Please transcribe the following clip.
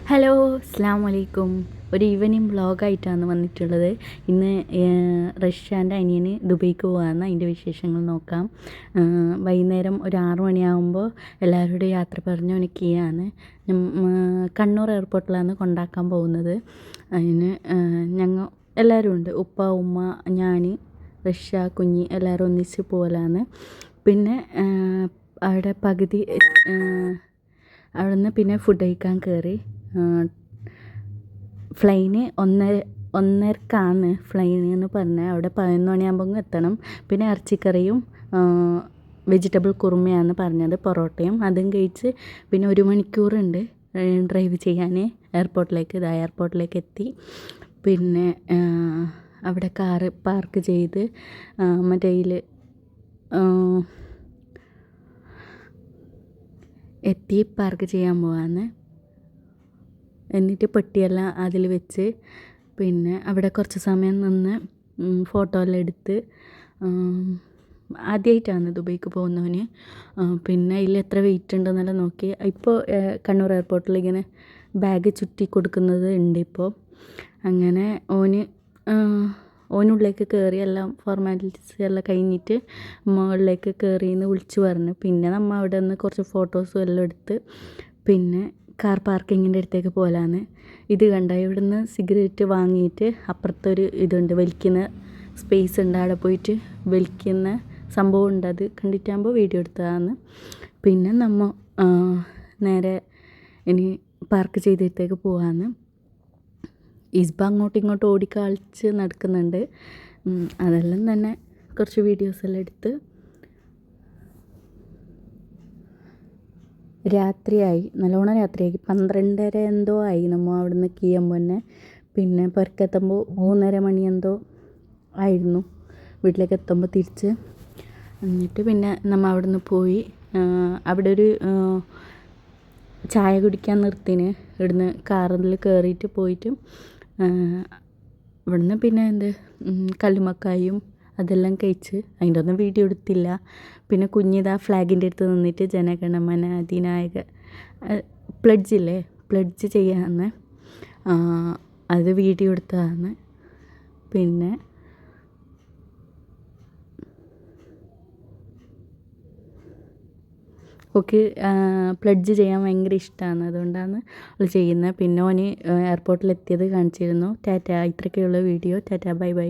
Hello, അസ്സലാമു അലൈക്കും. ഒരു ഈവനിങ് വ്ളോഗായിട്ടാണ് വന്നിട്ടുള്ളത്. ഇന്ന് റഷ്യാൻ്റെ അനിയന് ദുബൈക്ക് പോകാമെന്ന്, അതിൻ്റെ വിശേഷങ്ങൾ നോക്കാം. വൈകുന്നേരം ഒരു 6 മണിയാകുമ്പോൾ എല്ലാവരോടും യാത്ര പറഞ്ഞു നിൽക്കുകയാണ്. കണ്ണൂർ എയർപോർട്ടിലാണ് കൊണ്ടാക്കാൻ പോകുന്നത്. അതിന് ഞങ്ങൾ എല്ലാവരും ഉണ്ട്, ഉപ്പ, ഉമ്മ, ഞാൻ, റഷ്യ, കുഞ്ഞി എല്ലാവരും ഒന്നിച്ച് പോകലാണ്. പിന്നെ അവിടെ പകുതി അവിടെ നിന്ന് പിന്നെ ഫുഡ് കഴിക്കാൻ കയറി. ഫ്ലൈന് ഒന്നരക്കാണ് ഫ്ലൈന് എന്ന് പറഞ്ഞാൽ അവിടെ 11 മണിയാകുമ്പോൾ എത്തണം. പിന്നെ ഇറച്ചിക്കറിയും വെജിറ്റബിൾ കുറുമയാണ് പറഞ്ഞത്, പൊറോട്ടയും അതും കഴിച്ച് പിന്നെ 1 മണിക്കൂറുണ്ട് ഡ്രൈവ് ചെയ്യാൻ എയർപോർട്ടിലേക്ക് എത്തി. പിന്നെ അവിടെ കാറ് പാർക്ക് ചെയ്ത് മറ്റേ എത്തി പാർക്ക് ചെയ്യാൻ പോവാന്ന്. എന്നിട്ട് പെട്ടിയെല്ലാം അതിൽ വെച്ച് പിന്നെ അവിടെ കുറച്ച് സമയം നിന്ന് ഫോട്ടോ എല്ലാം എടുത്ത്. ആദ്യമായിട്ടാണ് ദുബൈക്ക് പോകുന്നവന്. പിന്നെ ഇതിൽ എത്ര വെയിറ്റ് ഉണ്ടെന്നെല്ലാം നോക്കി. ഇപ്പോൾ കണ്ണൂർ എയർപോർട്ടിൽ ഇങ്ങനെ ബാഗ് ചുറ്റി കൊടുക്കുന്നത് ഉണ്ട് ഇപ്പോൾ. അങ്ങനെ ഓനുള്ളിലേക്ക് കയറി എല്ലാം ഫോർമാലിറ്റീസ് എല്ലാം കഴിഞ്ഞിട്ട് മുകളിലേക്ക് കയറിയെന്ന് വിളിച്ചു പറഞ്ഞു. പിന്നെ നമ്മൾ അവിടെ നിന്ന് കുറച്ച് ഫോട്ടോസും എല്ലാം എടുത്ത് പിന്നെ കാർ പാർക്കിങ്ങിൻ്റെ അടുത്തേക്ക് പോകലാന്ന്. ഇത് കണ്ട, ഇവിടുന്ന് സിഗരറ്റ് വാങ്ങിയിട്ട് അപ്പുറത്തൊരു ഇതുണ്ട്, വലിക്കുന്ന സ്പേസ് ഉണ്ട്, അവിടെ പോയിട്ട് വലിക്കുന്ന സംഭവം ഉണ്ട്. അത് കണ്ടിട്ടാകുമ്പോൾ വീഡിയോ എടുത്തതാണ്. പിന്നെ നമ്മൾ നേരെ ഇനി പാർക്ക് ചെയ്തിടത്തേക്ക് പോകാമെന്ന്. ഇസ്ബ അങ്ങോട്ടും ഇങ്ങോട്ടും ഓടിക്കളിച്ച് നടക്കുന്നുണ്ട്. അതെല്ലാം തന്നെ കുറച്ച് വീഡിയോസെല്ലാം എടുത്ത്. രാത്രിയായി, നല്ലോണം രാത്രിയായി. 12:30 എന്തോ ആയി നമ്മൾ അവിടെ നിന്ന് കീയുമ്പോൾ തന്നെ. പിന്നെ പുറത്തെത്തുമ്പോൾ 3:30 മണി എന്തോ ആയിരുന്നു വീട്ടിലേക്ക് എത്തുമ്പോൾ തിരിച്ച്. എന്നിട്ട് പിന്നെ നമ്മൾ അവിടെ നിന്ന് പോയി. അവിടെ ഒരു ചായ കുടിക്കാൻ നിർത്തിന്. ഇവിടുന്ന് കാറിൽ കയറിയിട്ട് പോയിട്ട് ഇവിടുന്ന് പിന്നെ കല്ലുമക്കായും അതെല്ലാം കഴിച്ച്. അതിൻ്റെ ഒന്നും വീഡിയോ എടുത്തില്ല. പിന്നെ കുഞ്ഞിതാ ഫ്ലാഗിൻ്റെ അടുത്ത് നിന്നിട്ട് ജനഗണമന അധിനായക പ്ലഡ്ജില്ലേ, പ്ലഡ്ജ് ചെയ്യാമെന്ന് അത് വീഡിയോ എടുത്തതാണ്. പിന്നെ ഓക്ക് പ്ലഡ്ജ് ചെയ്യാൻ ഭയങ്കര ഇഷ്ടമാണ്, അതുകൊണ്ടാണ് അവൾ ചെയ്യുന്നത്. പിന്നെ ഓന് എയർപോർട്ടിലെത്തിയത് കാണിച്ചിരുന്നു. ടാറ്റ, ഇത്രയൊക്കെയുള്ള വീഡിയോ. Tata, bye by.